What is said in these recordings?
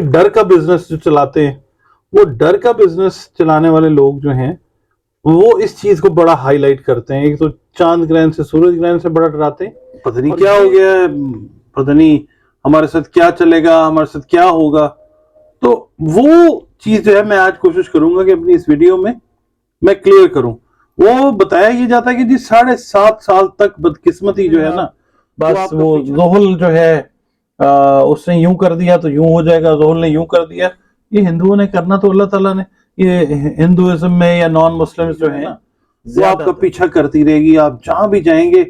ڈر کا بزنس جو چلاتے ہیں، وہ ڈر کا بزنس چلانے والے لوگ جو ہیں وہ اس چیز کو بڑا ہائی لائٹ کرتے ہیں. ایک تو چاند گرہن سے، سورج گرہن سے بڑا ڈراتے ہیں، پتہ نہیں کیا ہو گیا ہے، پتہ نہیں ہمارے ساتھ کیا چلے گا، ہمارے ساتھ کیا ہوگا. تو وہ چیز جو ہے میں آج کوشش کروں گا کہ اپنی اس ویڈیو میں کلیئر کروں. وہ بتایا یہ جاتا ہے کہ جی 7.5 سال تک بدقسمتی جو ہے نا، بس وہ زحل جو ہے اس نے یوں کر دیا تو یوں ہو جائے گا، زحل نے یوں کر دیا. یہ ہندوؤں نے کرنا تو اللہ تعالیٰ نے، یہ ہندوازم میں یا نان مسلم جو ہیں وہ آپ کا پیچھا کرتی رہے گی. آپ جہاں بھی جائیں گے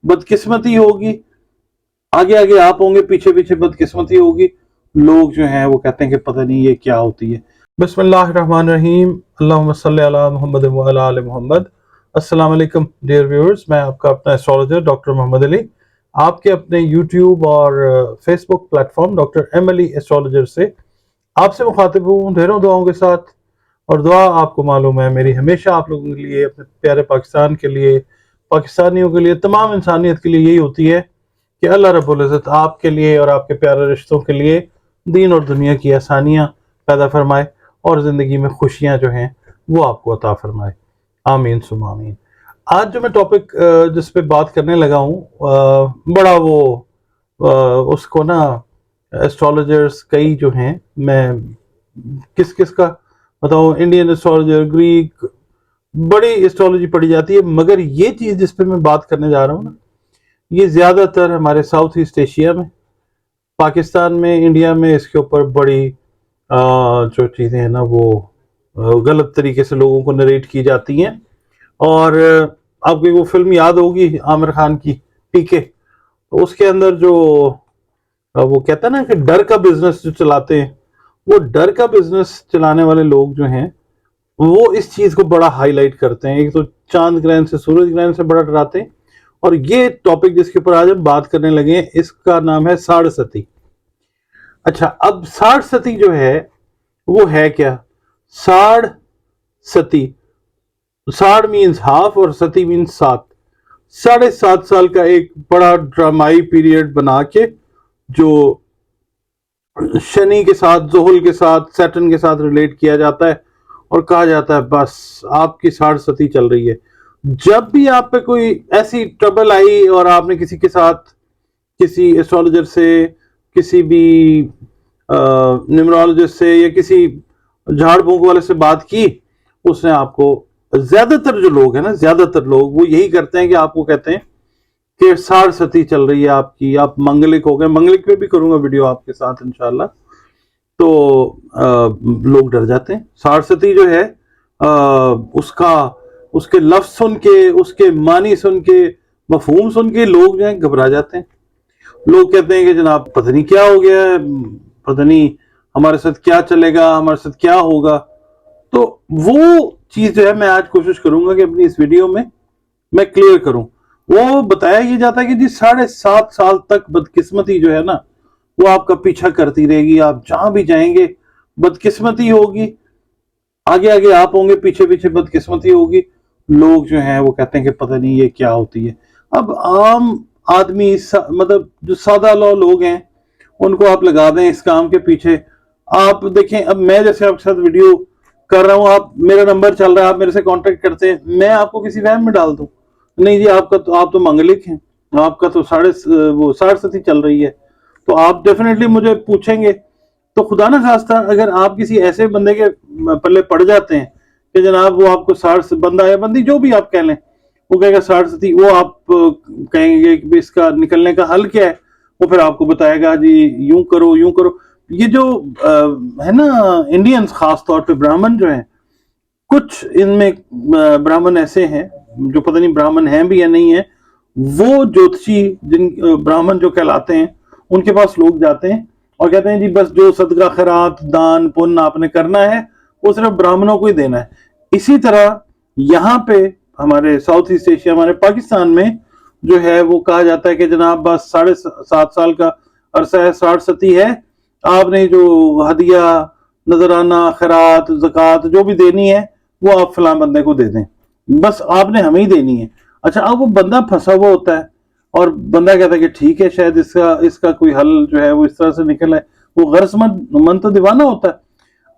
بدقسمتی ہوگی، آگے آگے آپ ہوں گے، پیچھے پیچھے بدقسمتی ہوگی. لوگ جو ہیں وہ کہتے ہیں کہ پتہ نہیں یہ کیا ہوتی ہے. بسم اللہ الرحمن الرحیم، اللہم صلی علی محمد وعلی آل محمد. السلام علیکم ڈیئر ویورز، میں آپ کا اپنا ایسٹرالوجر ڈاکٹر محمد علی، آپ کے اپنے یوٹیوب اور فیس بک پلیٹ فارم ڈاکٹر ایم علی ایسٹرالوجر سے آپ سے مخاطب ہوں ڈھیروں دعاؤں کے ساتھ. اور دعا آپ کو معلوم ہے میری ہمیشہ آپ لوگوں کے لیے، اپنے پیارے پاکستان کے لیے، پاکستانیوں کے لیے، تمام انسانیت کے لیے یہی ہوتی ہے کہ اللہ رب العزت آپ کے لیے اور آپ کے پیارے رشتوں کے لیے دین اور دنیا کی آسانیاں پیدا فرمائے اور زندگی میں خوشیاں جو ہیں وہ آپ کو عطا فرمائے. آمین ثم آمین. آج جو میں ٹاپک جس پہ بات کرنے لگا ہوں، بڑا وہ اس کو نا ایسٹرالوجرز کئی جو ہیں، میں کس کا بتاؤں، انڈین ایسٹرالوجر، گریک، بڑی ایسٹرالوجی پڑھی جاتی ہے. مگر یہ چیز جس پہ میں بات کرنے جا رہا ہوں نا، یہ زیادہ تر ہمارے ساؤتھ ایسٹ ایشیا میں، پاکستان میں، انڈیا میں اس کے اوپر بڑی جو چیزیں ہیں نا وہ غلط طریقے سے لوگوں کو نریٹ کی جاتی ہیں. اور آپ کو وہ فلم یاد ہوگی عامر خان کی، پی کے، تو اس کے اندر جو وہ کہتا ہے نا کہ ڈر کا بزنس جو چلاتے ہیں، وہ ڈر کا بزنس چلانے والے لوگ جو ہیں وہ اس چیز کو بڑا ہائی لائٹ کرتے ہیں. ایک تو چاند گرہن سے، سورج گرہن سے بڑا ڈراتے ہیں. اور یہ ٹاپک جس کے اوپر آج ہم بات کرنے لگے ہیں، اس کا نام ہے ساڑھ ستی. اچھا، اب ساڑھ ستی جو ہے وہ ہے کیا؟ ساڑھ ستی، ساڑھ مینز ہاف اور ستی مینز 7. 7.5 سال کا ایک بڑا ڈرامائی پیریڈ بنا کے جو شنی کے ساتھ، زحل کے ساتھ، سیٹرن کے ساتھ ریلیٹ کیا جاتا ہے اور کہا جاتا ہے بس آپ کی 60 ستی چل رہی ہے. جب بھی آپ پہ کوئی ایسی ٹربل آئی اور آپ نے کسی کے ساتھ، کسی ایسٹرالوجر سے، کسی بھی نیمرولوجسٹ سے یا کسی جھاڑ پھونک والے سے بات کی، اس نے آپ کو، زیادہ تر جو لوگ ہیں نا، زیادہ تر لوگ وہ یہی کرتے ہیں کہ آپ کو کہتے ہیں کہ 60 ستی چل رہی ہے آپ کی، آپ منگلک ہو گئے. منگلک پہ بھی کروں گا ویڈیو آپ کے ساتھ انشاءاللہ. تو لوگ ڈر جاتے ہیں. 60 ستی جو ہے اس کے لفظ سن کے، اس کے معنی سن کے، مفہوم سن کے لوگ جو ہیں گھبرا جاتے ہیں. لوگ کہتے ہیں کہ جناب پتہ نہیں کیا ہو گیا ہے، پتہ نہیں ہمارے ساتھ کیا چلے گا، ہمارے ساتھ کیا ہوگا. تو وہ چیز جو ہے میں آج کوشش کروں گا کہ اپنی اس ویڈیو میں کلیئر کروں. وہ بتایا یہ جاتا ہے کہ جی 7.5 سال تک بدقسمتی جو ہے نا وہ آپ کا پیچھا کرتی رہے گی. آپ جہاں بھی جائیں گے بدقسمتی ہوگی، آگے آگے آپ ہوں گے، پیچھے پیچھے بدقسمتی ہوگی. لوگ جو ہیں وہ کہتے ہیں کہ پتہ نہیں یہ کیا ہوتی ہے. اب عام آدمی، مطلب جو سادہ لوگ ہیں، ان کو آپ لگا دیں اس کام کے پیچھے. آپ دیکھیں، اب میں جیسے آپ کے ساتھ ویڈیو کر رہا ہوں، آپ میرا نمبر چل رہا ہے، آپ میرے سے کانٹیکٹ کرتے ہیں، میں آپ کو کسی وہم میں ڈال دوں نہیں جی آپ تو منگلک ہیں، آپ کا تو 60 ستی چل رہی ہے، تو آپ ڈیفینیٹلی مجھے پوچھیں گے. تو خدا نہ خواستہ اگر آپ کسی ایسے بندے کے پلے پڑ جاتے ہیں کہ جناب وہ آپ کو 60 بندہ یا بندی جو بھی آپ کہہ لیں، وہ کہے گا 60 ستی، وہ آپ کہیں گے کہ اس کا نکلنے کا حل کیا ہے، وہ پھر آپ کو بتائے گا جی یوں کرو یوں کرو. یہ جو ہے نا انڈینز، خاص طور پہ برہمن جو ہیں، کچھ ان میں برہمن ایسے ہیں جو پتہ نہیں برہمن ہیں بھی یا نہیں ہیں، وہ جوتشی برہمن جو کہلاتے ہیں، ان کے پاس لوگ جاتے ہیں اور کہتے ہیں جی بس جو صدقہ خیرات، دان پن آپ نے کرنا ہے وہ صرف برہمنوں کو ہی دینا ہے. اسی طرح یہاں پہ ہمارے ساؤتھ ایسٹ ایشیا، ہمارے پاکستان میں جو ہے وہ کہا جاتا ہے کہ جناب بس 7.5 سال کا عرصہ ہے، 60 ستی ہے، آپ نے جو ہدیہ، نذرانہ، خیرات، زکوٰۃ جو بھی دینی ہے وہ آپ فلاں بندے کو دے دیں، بس آپ نے ہمیں ہی دینی ہے. اچھا، اب وہ بندہ پھنسا ہوا ہوتا ہے اور بندہ کہتا ہے کہ ٹھیک ہے، شاید اس کا کوئی حل جو ہے وہ اس طرح سے نکل ہے. وہ غرض مند تو دیوانہ ہوتا ہے۔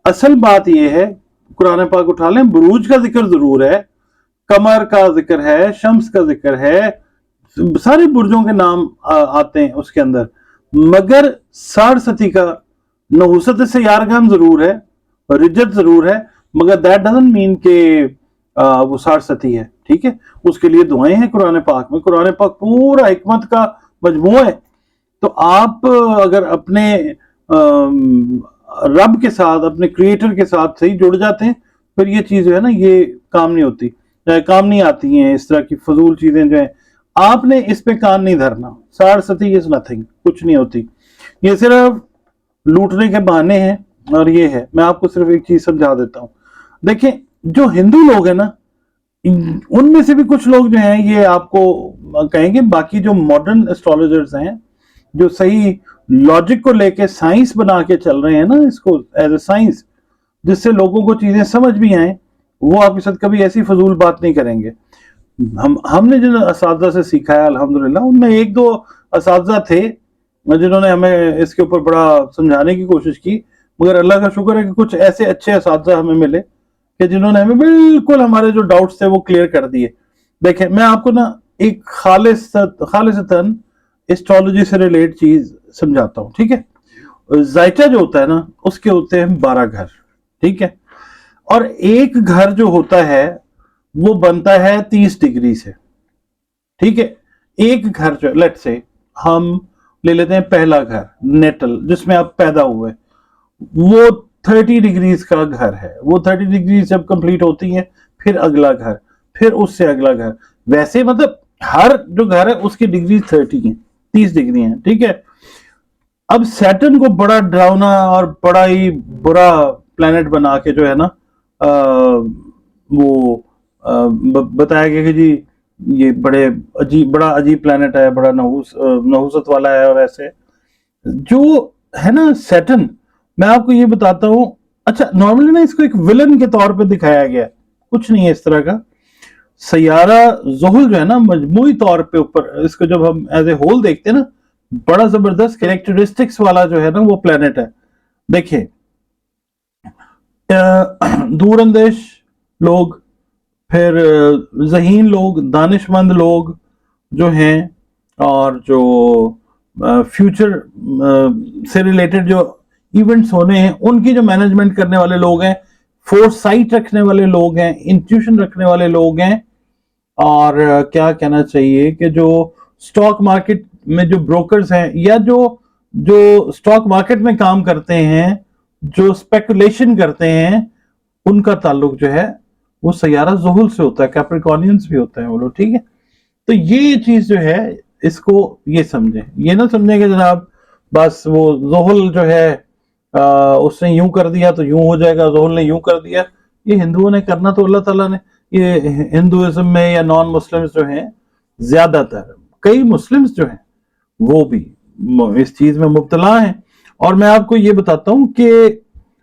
اصل بات یہ ہے، قرآن پاک اٹھا لیں، بروج کا ذکر ضرور ہے، قمر کا ذکر ہے، شمس کا ذکر ہے، سارے برجوں کے نام آتے ہیں اس کے اندر، مگر سارستی کا نحوست سیارگان ضرور ہے، رجت ضرور ہے، مگر that doesn't mean کہ وہ سارستی ہے، ٹھیک ہے؟ اس کے لیے دعائیں ہیں قرآن پاک میں، قرآن پاک پورا حکمت کا مجموعہ ہے۔ تو آپ اگر اپنے رب کے ساتھ، اپنے کریٹر کے ساتھ صحیح جڑ جاتے ہیں، پھر یہ چیز جو ہے نا یہ کام نہیں آتی ہیں، اس طرح کی فضول چیزیں جو ہیں آپ نے اس پہ کان نہیں دھرنا۔ سارستی از نتھنگ، کچھ نہیں ہوتی، یہ صرف لوٹنے کے بہانے ہیں۔ اور یہ ہے، میں آپ کو صرف ایک چیز سمجھا دیتا ہوں، دیکھیں جو ہندو لوگ ہیں نا، ان میں سے بھی کچھ لوگ جو ہیں یہ آپ کو کہیں گے، باقی جو ماڈرن اسٹرالوجرز ہیں جو صحیح لاجک کو لے کے سائنس بنا کے چل رہے ہیں نا، اس کو ایز اے سائنس، جس سے لوگوں کو چیزیں سمجھ بھی آئیں، وہ آپ کے ساتھ کبھی ایسی فضول بات نہیں کریں گے۔ ہم نے جن اساتذہ سے سیکھا ہے الحمدللہ، ان میں ایک دو اساتذہ تھے جنہوں نے ہمیں اس کے اوپر بڑا سمجھانے کی کوشش کی، مگر اللہ کا شکر ہے کہ کچھ ایسے اچھے اساتذہ ہمیں ملے کہ جنہوں نے ہمیں بالکل ہمارے جو ڈاؤٹس تھے وہ کلیئر کر دیے۔ دیکھیں میں آپ کو نا ایک خالصتاً اسٹرالوجی سے ریلیٹ چیز سمجھاتا ہوں، ٹھیک ہے؟ زائچہ جو ہوتا ہے نا، اس کے ہوتے ہیں 12 گھر، ٹھیک ہے؟ اور ایک گھر جو ہوتا ہے وہ بنتا ہے 30 ڈگری سے، ٹھیک ہے؟ ایک گھر جو لیٹ سے ہم لے لیتے ہیں پہلا گھر نیٹل جس میں آپ پیدا ہوئے، وہ 30 ڈگریز کا گھر ہے، وہ 30 ڈگریز جب کمپلیٹ ہوتی ہیں پھر اگلا گھر، پھر اس سے اگلا گھر، ویسے مطلب ہر جو گھر ہے اس کی ڈگری 30 ہیں، 30 ڈگری ہیں، ٹھیک ہے؟ اب سیٹرن کو بڑا ڈراؤنا اور بڑا ہی برا پلانٹ بنا کے جو ہے نا وہ بتایا گیا کہ جی یہ بڑا عجیب پلانٹ ہے، بڑا نحوست والا ہے، اور ایسے جو ہے نا سیٹرن، میں آپ کو یہ بتاتا ہوں، اچھا نارملی نا اس کو ایک ولن کے طور پہ دکھایا گیا، کچھ نہیں ہے اس طرح کا۔ سیارہ زحل جو ہے نا مجموعی طور پہ اوپر اس کو جب ہم ایز اے ہول دیکھتے ہیں نا، بڑا زبردست کریکٹرسٹکس والا جو ہے نا وہ پلانٹ ہے۔ دیکھیں دور اندیش لوگ، پھر ذہین لوگ، دانش مند لوگ جو ہیں، اور جو فیوچر سے ریلیٹڈ جو ایونٹس ہونے ہیں ان کی جو مینجمنٹ کرنے والے لوگ ہیں، فورس سائٹ رکھنے والے لوگ ہیں، انٹیوشن رکھنے والے لوگ ہیں، اور کیا کہنا چاہیے کہ جو سٹاک مارکیٹ میں جو بروکرز ہیں، یا جو سٹاک مارکیٹ میں کام کرتے ہیں، جو اسپیکولیشن کرتے ہیں، ان کا تعلق جو ہے وہ سیارہ زحل سے ہوتا ہے، کیپریکونینز بھی ہوتے ہیں وہ لوگ، ٹھیک ہے؟ تو یہ چیز جو ہے اس کو یہ سمجھیں، یہ نہ سمجھیں کہ جناب بس وہ زحل جو ہے اس نے یوں کر دیا تو یوں ہو جائے گا، زحل نے یوں کر دیا۔ یہ ہندوؤں نے کرنا تو اللہ تعالیٰ نے، یہ ہندوازم میں یا نان مسلمز جو ہیں، زیادہ تر کئی مسلمز جو ہیں وہ بھی اس چیز میں مبتلا ہیں۔ اور میں آپ کو یہ بتاتا ہوں کہ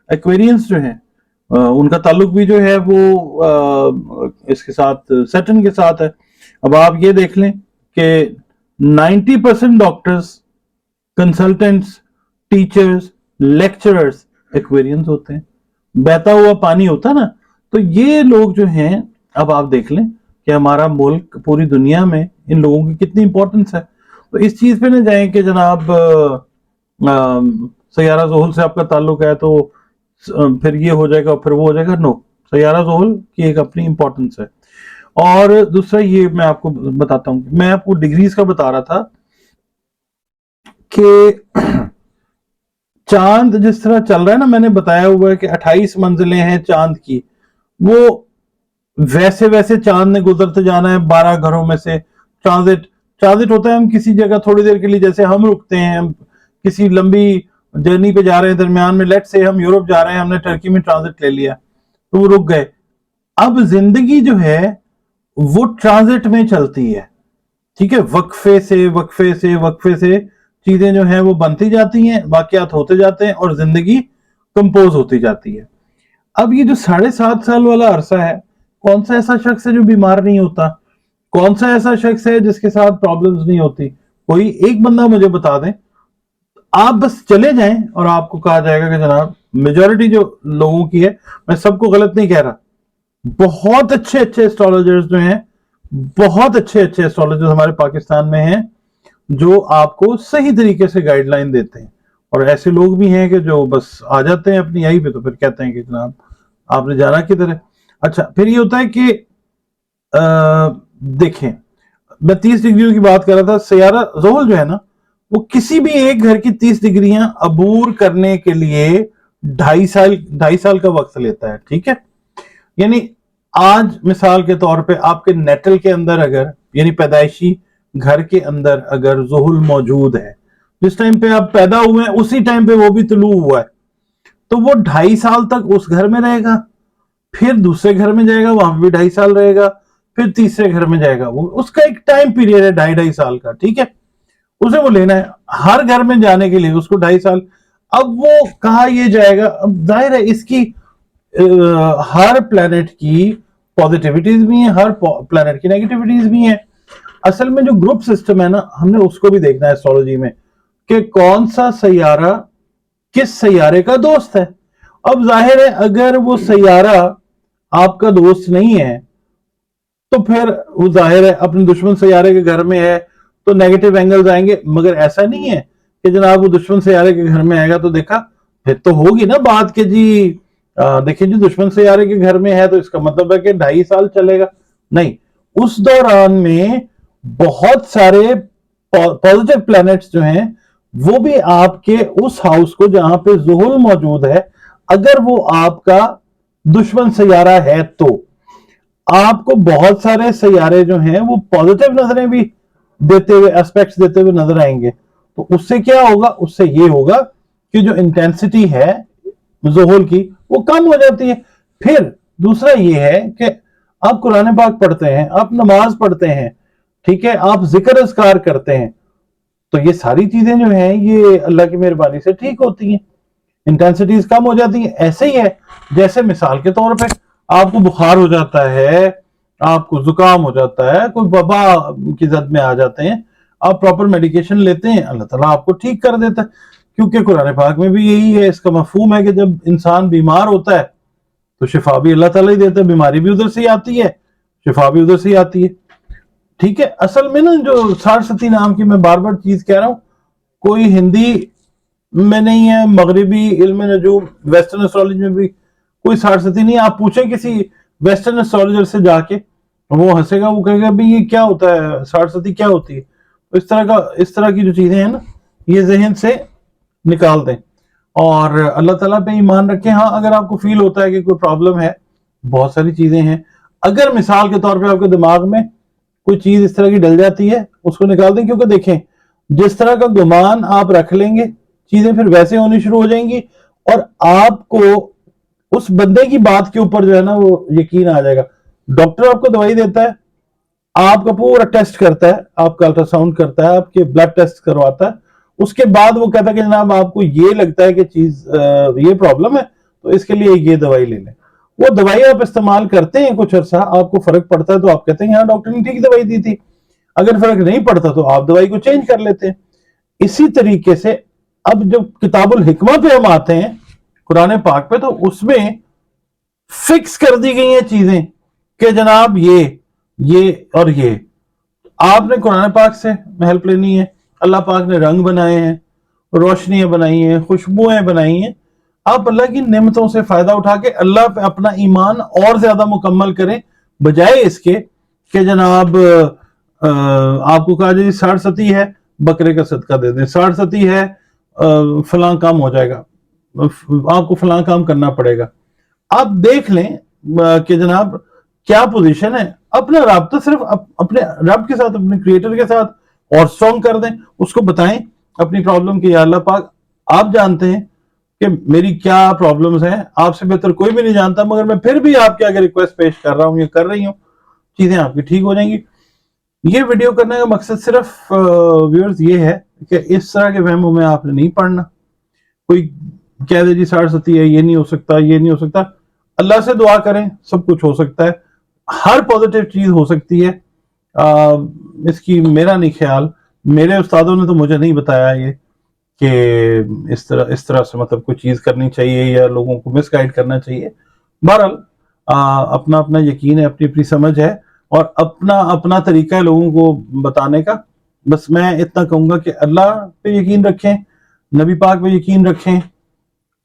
ایکویرینس جو ہیں ان کا تعلق بھی جو ہے وہ اس کے ساتھ سیٹرن کے ساتھ ہے۔ اب آپ یہ دیکھ لیں کہ 90% ڈاکٹرز، کنسلٹنٹس، ٹیچرز، لیکچررز ایکویرینس ہوتے ہیں۔ بہتا ہوا پانی ہوتا ہے نا، تو یہ لوگ جو ہیں، اب آپ دیکھ لیں کہ ہمارا ملک پوری دنیا میں ان لوگوں کی کتنی امپورٹنس ہے۔ تو اس چیز پہ نہ جائیں کہ جناب سیارہ زحل سے آپ کا تعلق ہے تو پھر یہ ہو جائے گا پھر وہ ہو جائے گا، نو، سیارہ زحل کی ایک اپنی امپورٹنس ہے۔ اور دوسرا یہ میں آپ کو بتاتا ہوں، میں آپ کو ڈگریز کا بتا رہا تھا کہ چاند جس طرح چل رہا ہے نا، میں نے بتایا ہوا ہے کہ 28 منزلیں ہیں چاند کی، وہ ویسے ویسے چاند نے گزرتے جانا ہے 12 گھروں میں سے۔ ٹرانزٹ ہوتا ہے، ہم کسی جگہ تھوڑی دیر کے لیے، جیسے ہم رکتے ہیں، ہم کسی لمبی جرنی پہ جا رہے ہیں، درمیان میں لیٹ سے ہم یورپ جا رہے ہیں، ہم نے ٹرکی میں ٹرانزٹ لے لیا تو وہ رک گئے۔ اب زندگی جو ہے وہ ٹرانزٹ میں چلتی ہے، ٹھیک ہے؟ وقفے سے چیزیں جو ہیں وہ بنتی جاتی ہیں، واقعات ہوتے جاتے ہیں، اور زندگی کمپوز ہوتی جاتی ہے۔ اب یہ جو 7.5 سال والا عرصہ ہے، کون سا ایسا شخص ہے جو بیمار نہیں ہوتا؟ کون سا ایسا شخص ہے جس کے ساتھ پرابلمز نہیں ہوتی؟ کوئی ایک بندہ مجھے بتا دیں۔ آپ بس چلے جائیں اور آپ کو کہا جائے گا کہ جناب میجورٹی جو لوگوں کی ہے، میں سب کو غلط نہیں کہہ رہا، بہت اچھے اچھے اسٹرالوجرز جو ہیں، بہت اچھے اچھے اسٹرالوجرز ہمارے پاکستان میں ہیں جو آپ کو صحیح طریقے سے گائیڈ لائن دیتے ہیں، اور ایسے لوگ بھی ہیں کہ جو بس آ جاتے ہیں اپنی آئی پہ تو پھر کہتے ہیں کہ جناب آپ نے جانا کدھر ہے۔ اچھا پھر یہ ہوتا ہے کہ دیکھیں، میں 30 ڈگریوں کی بات کر رہا تھا، سیارہ زحل جو ہے نا، وہ کسی بھی ایک گھر کی 30 ڈگریاں عبور کرنے کے لیے 2.5 سال کا وقت لیتا ہے، ٹھیک ہے؟ یعنی آج مثال کے طور پہ آپ کے نیٹل کے اندر اگر، یعنی پیدائشی گھر کے اندر اگر زحل موجود ہے، جس ٹائم پہ آپ پیدا ہوئے ہیں اسی ٹائم پہ وہ بھی طلوع ہوا ہے، تو وہ 2.5 سال تک اس گھر میں رہے گا، پھر دوسرے گھر میں جائے گا، وہاں بھی 2.5 سال رہے گا، پھر تیسرے گھر میں جائے گا، وہ اس کا ایک ٹائم پیریڈ ہے 2.5 سال کا، ٹھیک ہے؟ اسے وہ لینا ہے ہر گھر میں جانے کے لیے، اس کو 2.5 سال۔ اب وہ کہا یہ جائے گا، اب ظاہر ہے اس کی ہر پلانٹ کی پازیٹیوٹیز بھی ہیں، ہر پلانٹ کی نیگیٹیوٹیز بھی ہیں۔ اصل میں جو گروپ سسٹم ہے نا، ہم نے اس کو بھی دیکھنا ہے ایسٹرولوجی میں، کہ کون سا سیارہ کس سیارے کا دوست ہے۔ اب ظاہر ہے اگر وہ سیارہ آپ کا دوست نہیں ہے تو پھر وہ ظاہر ہے اپنے دشمن سیارے کے گھر میں ہے تو نیگیٹو اینگلز آئیں گے، مگر ایسا نہیں ہے کہ جناب وہ دشمن سیارے کے گھر میں آئے گا تو دیکھا پھر تو ہوگی نا بات کہ جی دیکھیں جی دشمن سیارے کے گھر میں ہے تو اس کا مطلب ہے کہ 2.5 سال چلے گا، نہیں، اس دوران میں بہت سارے پازیٹیو پلانٹس جو ہیں وہ بھی آپ کے اس ہاؤس کو جہاں پہ زحل موجود ہے، اگر وہ آپ کا دشمن سیارہ ہے تو آپ کو بہت سارے سیارے جو ہیں وہ پازیٹیو نظریں بھی دیتے ہوئے، ایسپیکٹس دیتے ہوئے نظر آئیں گے، تو اس سے کیا ہوگا؟ اس سے یہ ہوگا کہ جو انٹینسٹی ہے زحل کی وہ کم ہو جاتی ہے۔ پھر دوسرا یہ ہے کہ آپ قرآن پاک پڑھتے ہیں، آپ نماز پڑھتے ہیں، ٹھیک ہے، آپ ذکر اذکار کرتے ہیں، تو یہ ساری چیزیں جو ہیں یہ اللہ کی مہربانی سے ٹھیک ہوتی ہیں، انٹینسٹیز کم ہو جاتی ہیں۔ ایسے ہی ہے جیسے مثال کے طور پہ آپ کو بخار ہو جاتا ہے، آپ کو زکام ہو جاتا ہے، کوئی وبا کی زد میں آ جاتے ہیں، آپ پراپر میڈیکیشن لیتے ہیں، اللہ تعالیٰ آپ کو ٹھیک کر دیتا ہے، کیونکہ قرآن پاک میں بھی یہی ہے، اس کا مفہوم ہے کہ جب انسان بیمار ہوتا ہے تو شفا بھی اللہ تعالیٰ ہی دیتا ہے، بیماری بھی ادھر سے ہی آتی ہے، شفا بھی ادھر سے ہی آتی ہے، ٹھیک ہے؟ اصل میں نا جو 60 نام کی میں بار بار چیز کہہ رہا ہوں، کوئی ہندی میں نہیں ہے، مغربی علم نجوم ویسٹرن اسٹرالوجی میں بھی کوئی 60 نہیں ہے۔ آپ پوچھیں کسی ویسٹرن اسٹرالوجر سے جا کے، وہ ہنسے گا، وہ کہے گا بھی یہ کیا ہوتا ہے، 60 کیا ہوتی ہے؟ اس طرح کی جو چیزیں ہیں نا یہ ذہن سے نکال دیں اور اللہ تعالیٰ پہ ایمان رکھیں۔ ہاں اگر آپ کو فیل ہوتا ہے کہ کوئی پرابلم ہے، بہت ساری چیزیں ہیں، اگر مثال کے طور پہ آپ کے دماغ میں کوئی چیز اس طرح کی ڈل جاتی ہے اس کو نکال دیں، کیونکہ دیکھیں جس طرح کا گمان آپ رکھ لیں گے چیزیں پھر ویسے ہونی شروع ہو جائیں گی، اور آپ کو اس بندے کی بات کے اوپر جو ہے نا وہ یقین آ جائے گا۔ ڈاکٹر آپ کو دوائی دیتا ہے، آپ کا پورا ٹیسٹ کرتا ہے، آپ کا الٹرا ساؤنڈ کرتا ہے، آپ کے بلڈ ٹیسٹ کرواتا ہے، اس کے بعد وہ کہتا ہے کہ جناب آپ کو یہ لگتا ہے کہ چیز یہ پرابلم ہے تو اس کے لیے یہ دوائی لے لیں۔ وہ دوائی آپ استعمال کرتے ہیں کچھ عرصہ، آپ کو فرق پڑتا ہے تو آپ کہتے ہیں ہاں ڈاکٹر نے ٹھیک دوائی دی تھی، اگر فرق نہیں پڑتا تو آپ دوائی کو چینج کر لیتے ہیں۔ اسی طریقے سے اب جب کتاب الحکمہ پہ ہم آتے ہیں قرآن پاک پہ، تو اس میں فکس کر دی گئی ہیں چیزیں کہ جناب یہ اور یہ آپ نے قرآن پاک سے ہیلپ لینی ہے۔ اللہ پاک نے رنگ بنائے ہیں، روشنیاں بنائی ہیں، خوشبوئیں بنائی ہیں، آپ اللہ کی نعمتوں سے فائدہ اٹھا کے اللہ پہ اپنا ایمان اور زیادہ مکمل کریں، بجائے اس کے کہ جناب آپ کو کہا جائے 60 ہے بکرے کا صدقہ دے دیں، 60 ہے فلاں کام ہو جائے گا، آپ کو فلاں کام کرنا پڑے گا۔ آپ دیکھ لیں کہ جناب کیا پوزیشن ہے، اپنا رابطہ صرف اپنے رب کے ساتھ، اپنے کریٹر کے ساتھ اور سٹرونگ کر دیں، اس کو بتائیں اپنی پرابلم کہ یا اللہ پاک آپ جانتے ہیں کہ میری کیا پرابلمز ہیں، آپ سے بہتر کوئی بھی نہیں جانتا، مگر میں پھر بھی آپ کے آگے ریکویسٹ پیش کر رہا ہوں یا کر رہی ہوں، چیزیں آپ کی ٹھیک ہو جائیں گی۔ یہ ویڈیو کرنے کا مقصد صرف ویورز یہ ہے کہ اس طرح کے وہموں میں آپ نے نہیں پڑھنا، کوئی کہہ دے جی 60 ہے، یہ نہیں ہو سکتا، یہ نہیں ہو سکتا، اللہ سے دعا کریں، سب کچھ ہو سکتا ہے، ہر پازیٹیو چیز ہو سکتی ہے، اس کی میرا نہیں خیال، میرے استادوں نے تو مجھے نہیں بتایا یہ کہ اس طرح سے مطلب کوئی چیز کرنی چاہیے یا لوگوں کو مس گائیڈ کرنا چاہیے. بہرحال اپنا اپنا یقین ہے، اپنی اپنی سمجھ ہے، اور اپنا اپنا طریقہ ہے لوگوں کو بتانے کا. بس میں اتنا کہوں گا کہ اللہ پہ یقین رکھیں، نبی پاک پہ یقین رکھیں،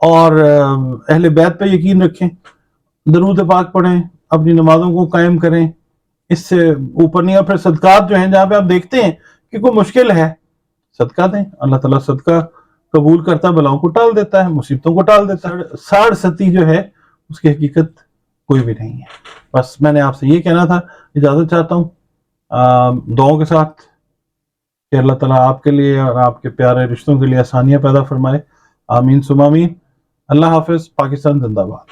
اور اہل بیت پہ یقین رکھیں، درود پاک پڑھیں، اپنی نمازوں کو قائم کریں. اس سے اوپر نہیں. اور پھر صدقات جو ہیں جہاں پہ آپ دیکھتے ہیں کہ کوئی مشکل ہے، صدقہ دیں. اللہ تعالیٰ صدقہ قبول کرتا ہے، بلاؤں کو ٹال دیتا ہے، مصیبتوں کو ٹال دیتا ہے. ساڑھ ستی جو ہے اس کی حقیقت کوئی بھی نہیں ہے. بس میں نے آپ سے یہ کہنا تھا. اجازت چاہتا ہوں دعاؤں کے ساتھ کہ اللہ تعالیٰ آپ کے لیے اور آپ کے پیارے رشتوں کے لیے آسانیاں پیدا فرمائے. آمین ثم آمین. اللہ حافظ. پاکستان زندہ باد.